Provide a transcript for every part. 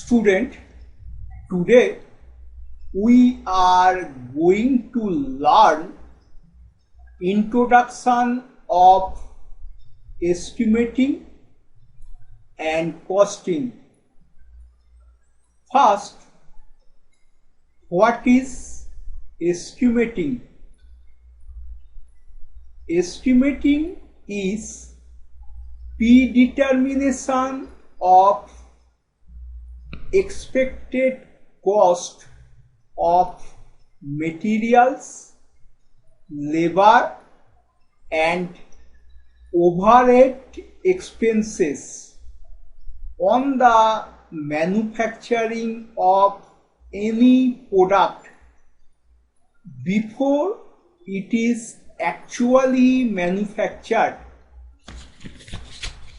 Student, today we are going to learn introduction of estimating and costing. First, what is estimating? Estimating is predetermination of expected cost of materials, labor and overhead expenses on the manufacturing of any product before it is actually manufactured.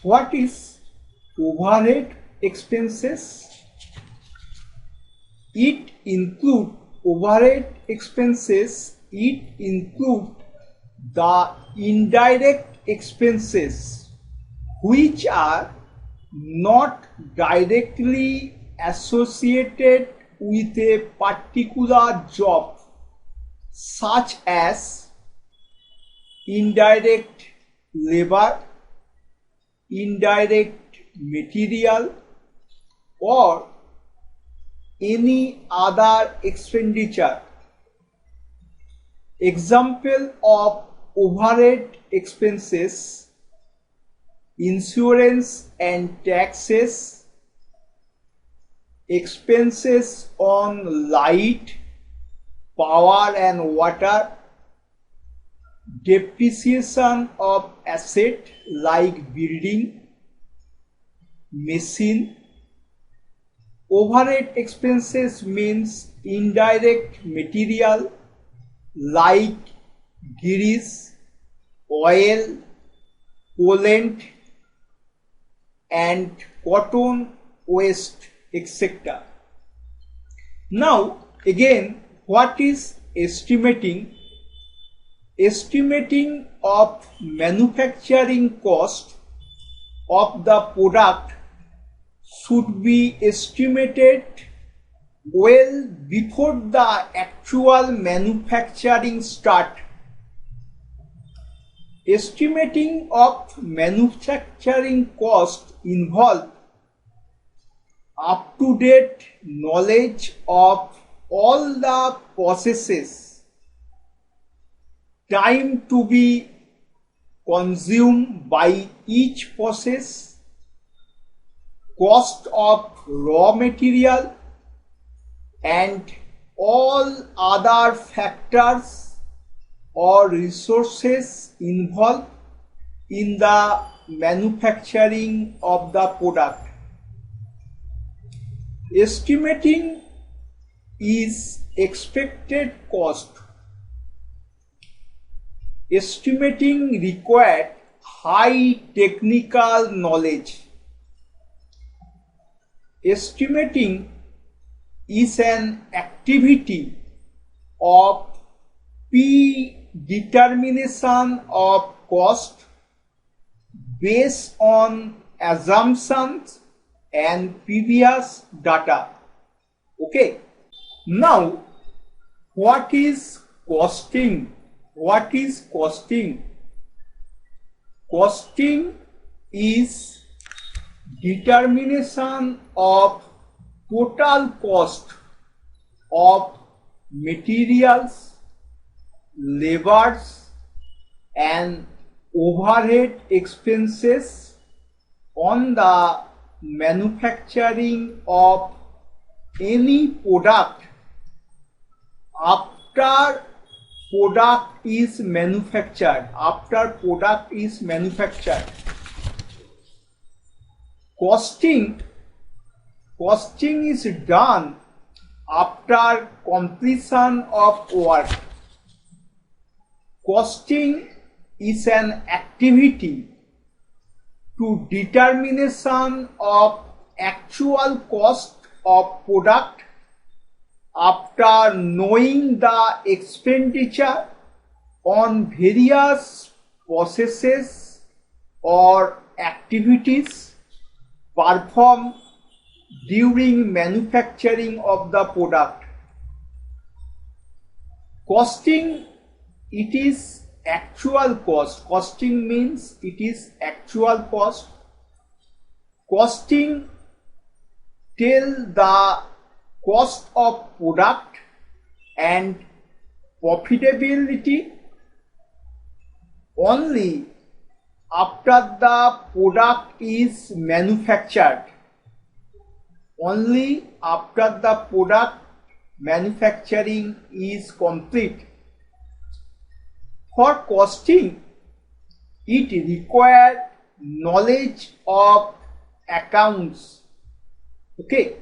What is overhead expenses? It includes overhead expenses. It includes the indirect expenses which are not directly associated with a particular job, such as indirect labor, indirect material, or any other expenditure. Example of overhead expenses: insurance and taxes, expenses on light, power and water, depreciation of asset like building, machine. Overhead expenses means indirect material like grease, oil, coolant and cotton waste, etc. Now again, what is estimating? Estimating of manufacturing cost of the product should be estimated well before the actual manufacturing start. Estimating of manufacturing cost involves up-to-date knowledge of all the processes, time to be consumed by each process, cost of raw material and all other factors or resources involved in the manufacturing of the product. Estimating is expected cost. Estimating requires high technical knowledge. Estimating is an activity of predetermination of cost based on assumptions and previous data. Okay. Now, what is costing? What is costing? Costing is determination of total cost of materials, labors and overhead expenses on the manufacturing of any product after product is manufactured. Costing is done after completion of work. Costing is an activity to determination of actual cost of product after knowing the expenditure on various processes or activities performed during manufacturing of the product. Costing, it is actual cost. Costing means it is actual cost. Costing tell the cost of product and profitability only after the product is manufactured. Only after the product manufacturing is complete. For costing, it requires knowledge of accounts. Okay.